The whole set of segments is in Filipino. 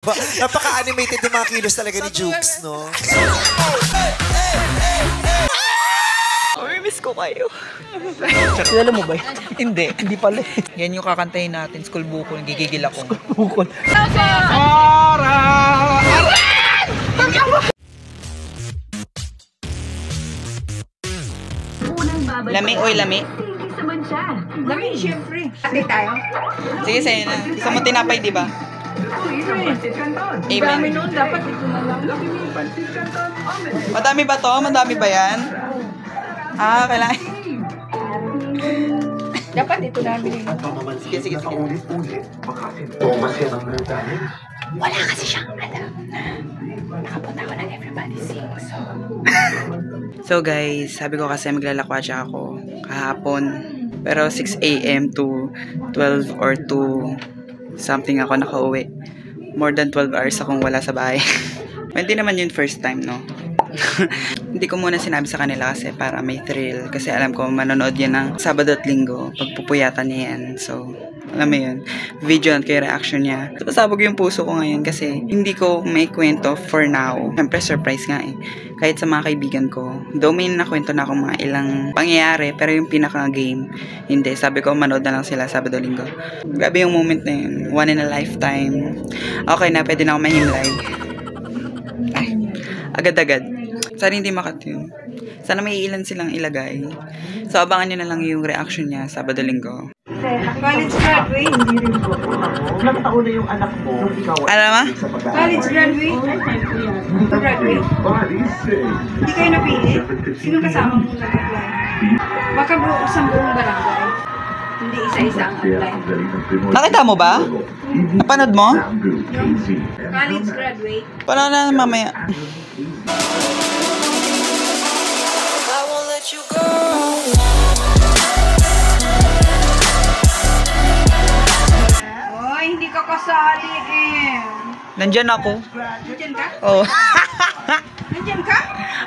Napaka-animated yung mga kilos talaga ni Jukes, no? Miss ko kayo. Kilala mo ba yun? Hindi. Hindi pala. Yan yung kakantahin natin. School bukol. Gigigil ako. Bukol. Lami, oy, lami. Lami, syempre. Ate tayo. Sige, sa'yo na. Gusto mo tinapay, di ba? Amen. Dami nun, dapat ito na lang. Madami ba to? Madami ba yan? Ah, kailangan. Dapat ito namin. Sige, sige, sige. Wala kasi siyang alam na nakapunta ko ng Everybody Sings. So guys, sabi ko kasi maglalakwatsa ako kahapon. Pero 6 AM to 12 or 2 something ako nakauwi. More than 12 hours akong wala sa bahay. Hindi naman yun first time, no? Hindi ko muna sinabi sa kanila kasi para may thrill. Kasi alam ko manonood yan ng Sabado at Linggo. Pagpupuyatan niya yan. So, alam mo yun. Video at kay reaction niya. Pasabog yung puso ko ngayon kasi hindi ko may kwento for now. Siyempre surprise nga eh. Kahit sa mga kaibigan ko. Though may nakwento na akong mga ilang pangyayari. Pero yung pinaka-game, hindi. Sabi ko manood na lang sila Sabado Linggo. Grabe yung moment na yun. One in a lifetime. Okay na, pwede na ako mahimlay. Ay, agad-agad. Sana hindi makatune. Sana may ilan silang ilagay. So, abangan nyo na lang yung reaction niya Sabado Linggo. College graduate. Ilang taon na yung anak mo nung ikaw Alam mo? College graduate. Graduate. Hindi kayo napili? Sino kasama mo nag-apply? Baka isang buong barangay. Hindi isa-isa ang apply. Nakita mo ba? Napanood mo? College graduate. Panood na mamaya. Oy, hindi ka kasali eh. Nandyan ako. Nandiyan ka? Oo. Nandiyan ka?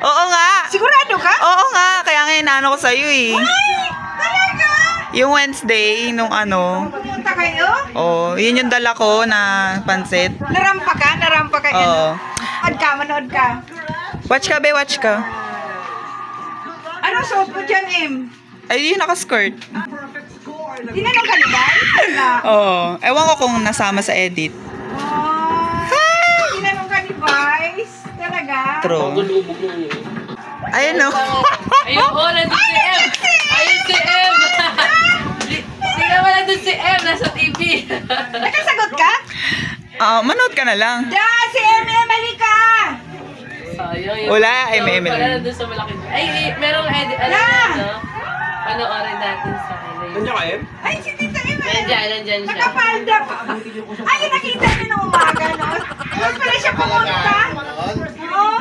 Oo nga. Sigurado ka? Oo nga. Kaya nga inaano ko sa'yo eh. Ay! Talaga? Yung Wednesday, nung ano. Pumunta kayo? Oo. Yun yung dala ko na pansit. Narampa ka? Narampa ka? Oo. Manood ka? Manood ka? Watch ka, be. Watch ka. Ano suot mo dyan, Em? Ay, yun naka-skirt. Tinanong ka ni Dai? Wala. Oo. Ewan ko kung nasama sa edit. Tinanong ka ni Vice? Talaga? True. Ayun o. Ayun, oh, nandun si M. Ayun si M. Hindi naman nandun si M. Nasa TV. Nakasagot ka? Manood ka na lang. Da! Si Em! Mali ka! Sayang yun. Wala, ay, may Pala Emily. nandun sa malaki. Ay, merong edit. Ano, panoorin natin sa kanila. Nandiyan ka, Em? Ay, si Tita Em! Nandyan siya. Nakapalda pa. Ay, nakita niyo nung umaga, no? Doon pala siya pumunta. Oo.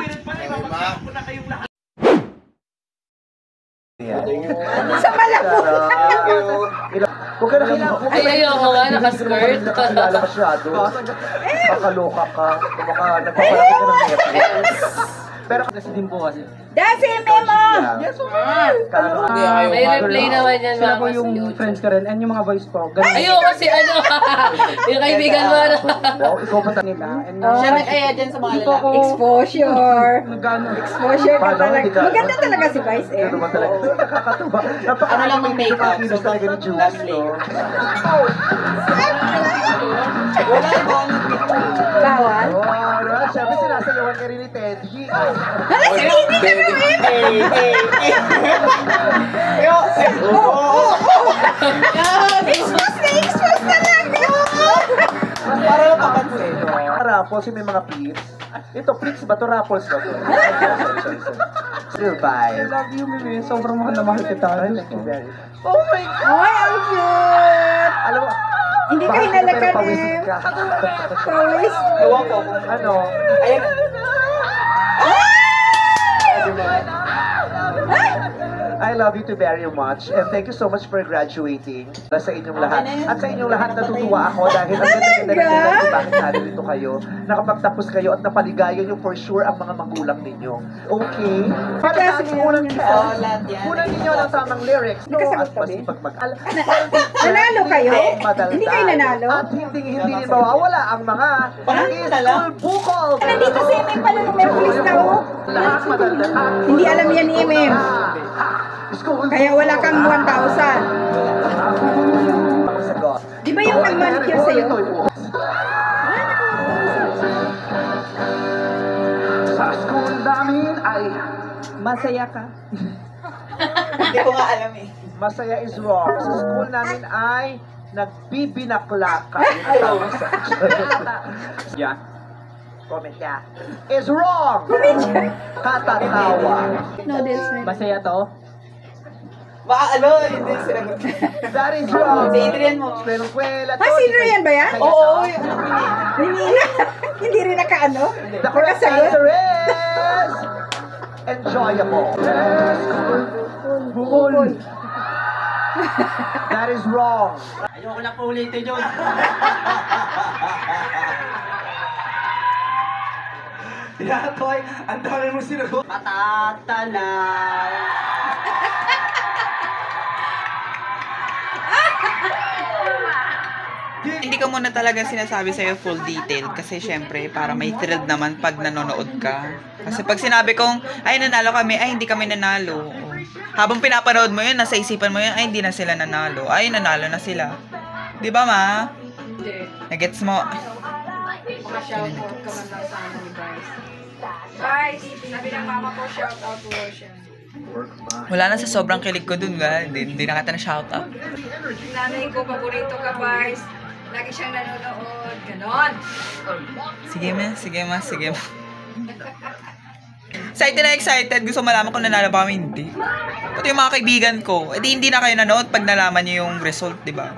Sa Malabon. Huwag ka na kailangan. Ay, ayoko nga, naka-skirt. Nakakilala masyado. Makaloka ka. Baka nagpapalaki ka ng Netflix. Pero kasi din po kasi. Da, si Memo! Yes, of May replay naman yan, Sila po mama, sa yung YouTube. friends ko rin and yung mga boys po. Ganun. Ayoko si ano. Yung kaibigan mo. Wow, ikaw ba nila? And Siya nag-aya dyan sa mga dito lalaki. ko Exposure. nagano. Exposure ka Paano? talaga. Hindi ka- Maganda talaga si Vice, eh. Ano ba talaga? Nakakatuwa. Ano lang ng makeup? Kilos talaga ni Jules, no? Wala ibang. Bawal. Oh, ano? Siyempre sinasayawan ka rin ni Teddy. Hala, si Tini ka rin! Expose na lang! Mas para lang papansin, no? Raffles, yung may mga pleats. Ito, pleats ba to? Raffles ba to? Sorry. Still I vibe. love you, Mimi. Sobrang mahal na mahal kita. Thank you very much. Oh my God! Ay, ang cute! Alam mo, Hindi ka bakit hinalakan, pero pawisit eh. ka? Pawis. Ewan ko. Ano? I love you too very much and thank you so much for graduating sa inyong lahat. At sa inyong lahat natutuwa ako dahil ang ganda-ganda ng dahilan kung bakit narito kayo. Nakapagtapos kayo at napaligayan nyo for sure ang mga magulang ninyo. Okay? Para sa ating unang test, kunan ninyo ng tamang lyrics. No, at masipag Nanalo kayo? Hindi kayo nanalo? At hindi rin mawawala ang mga school bukol. Nandito si Emem pala nung Netflix na Lahat madaldal. Hindi alam yan ni Emem. Kaya wala kang 1,000. Di ba yung nag-manicure sa'yo? Sa school namin ay Masaya ka. Hindi ko nga alam eh. masaya is wrong. Sa school namin ay nagbibinaklaka. Yeah. Comment niya. Is wrong. Katatawa. Noodles na. Masaya to? Baka ano, hindi sila. That is wrong. Si Adrian mo. Pero kwela to. Ah, si Adrian ba yan? Oo. Hindi rin nakaano? The correct Nakasagot? answer is enjoyable. Bukol. That is wrong. Ayoko na po ulitin yun. Toy, ang dami mo sinagot. Matatalay. Hindi ko muna talaga sinasabi sa'yo full detail kasi syempre para may thrill naman pag nanonood ka. Kasi pag sinabi kong, ay nanalo kami, ay hindi kami nanalo. Habang pinapanood mo yun, nasa isipan mo yun, ay hindi na sila nanalo. Ay nanalo na sila. Di ba ma? Hindi. Nagets mo? Maka-shoutout ka man lang sa ano ni Bryce. Bryce, sabi ng mama ko, shoutout to Roshan. Wala na sa sobrang kilig ko dun, ba? Hindi na kita na shoutout. Nanay ko, paborito ka, Bryce. Lagi siyang nanonood. Ganon. Sige ma, sige ma, sige ma. Excited na excited. Gusto malaman kung nanalo pa kami, hindi. Pati yung mga kaibigan ko, edi hindi na kayo nanood pag nalaman nyo yung result, di ba?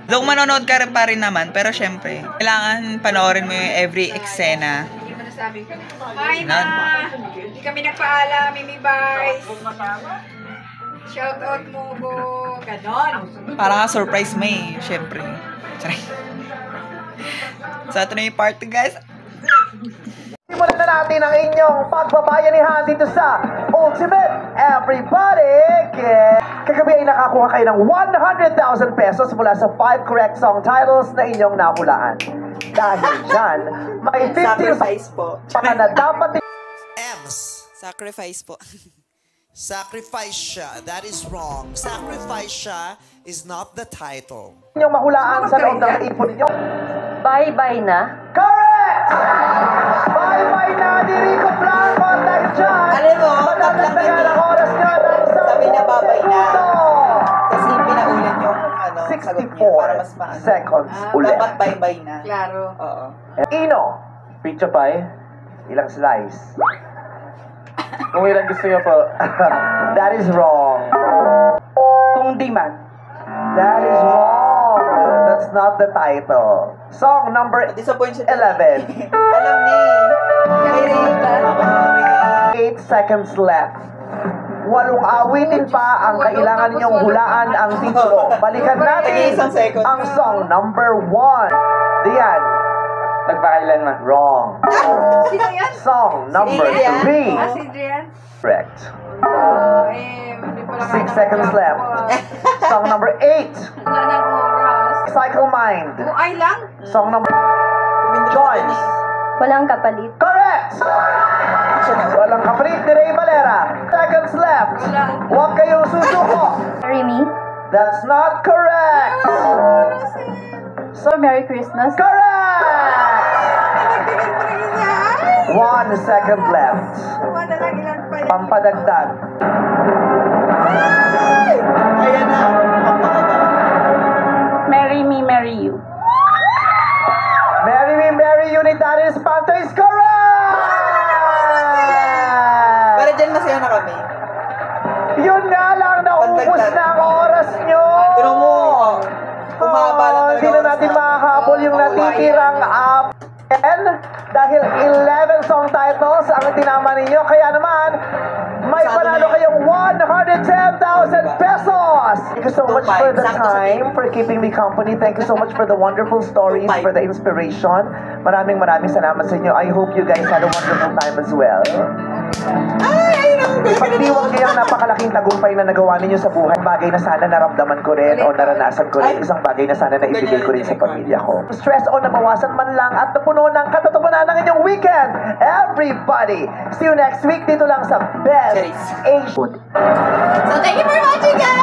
Though manonood ka rin pa rin naman, pero syempre, kailangan panoorin mo yung every eksena. Hindi mo nasabi ko. Hi, ma! Hindi kami nagpaalam, Mimi Bryce. Shoutout mo ko. Ganon. Para nga surprise mo eh, syempre. Sorry. So, ito na yung part 2, guys. Simulan na natin ang inyong pagbabayanihan dito sa Ultimate Everybody Get. Kagabi ay nakakuha kayo ng 100,000 pesos mula sa 5 correct song titles na inyong nahulaan. Dahil dyan, may 50 Sacrifice po. baka na dapat M's. Sacrifice po. Sacrifice siya. That is wrong. Sacrifice siya is not the title. inyong mahulaan sa loob ng ipon ninyo. Bye-bye na. Correct! Bye-bye na, Dirico Blanco at dahil dyan. Alam mo, Matatagal ang oras nga ng Sabi niya, bye-bye na. segundo. Kasi pinaulit yung ano, sagot niya para mas 64 maano. seconds ulit. Dapat bye-bye na. Klaro. Oo. Ino, pizza pie, ilang slice? Kung ilan gusto niyo po. That is wrong. Kung di man. That is wrong. That's not the title. Song number Disappoint siya. 11. Alam ni. 8 seconds left. 8 awitin pa ang kailangan niyong hulaan ang titulo. Balikan natin Isang second. ang song number 1. Diyan. Nagpakailan man. Wrong. Sino yan? Song number Adrian. 3. Ah, si Adrian? Correct. Hindi pala 6 seconds left. Song number 8. Wala ng oras. Cycle Mind. Ay lang? Song number Joyce. Walang kapalit. Correct! Walang kapalit ni Ray Valera. Seconds left. Huwag kayong susuko. Marry me. That's not correct. So, Merry Christmas. Correct! 1 second left. Wala lang ilan pa yan. Pampadagdag. Ayan na. Marry me, marry you. Marry me, marry you ni Darius Panto is correct! Pero dyan masaya na kami. Yun nga lang, naubos na ang oras nyo! Pero mo, kumaba na talaga. Hindi na natin makahabol yung natitirang up. Dahil 11 song titles ang tinama ninyo, kaya naman, May panalo kayong 110,000 pesos! Thank you so much for the time, for keeping me company. Thank you so much for the wonderful stories, for the inspiration. Maraming salamat sa inyo. I hope you guys had a wonderful time as well. Pagdiwang niyo yung napakalaking tagumpay na nagawa ninyo sa buhay, bagay na sana naramdaman ko rin o naranasan ko rin, isang bagay na sana naibigay ko rin sa pamilya ko. Stress o nabawasan man lang at napuno ng katatabanan ng inyong weekend. Everybody, see you next week dito lang sa Best Asian. So thank you for watching, guys!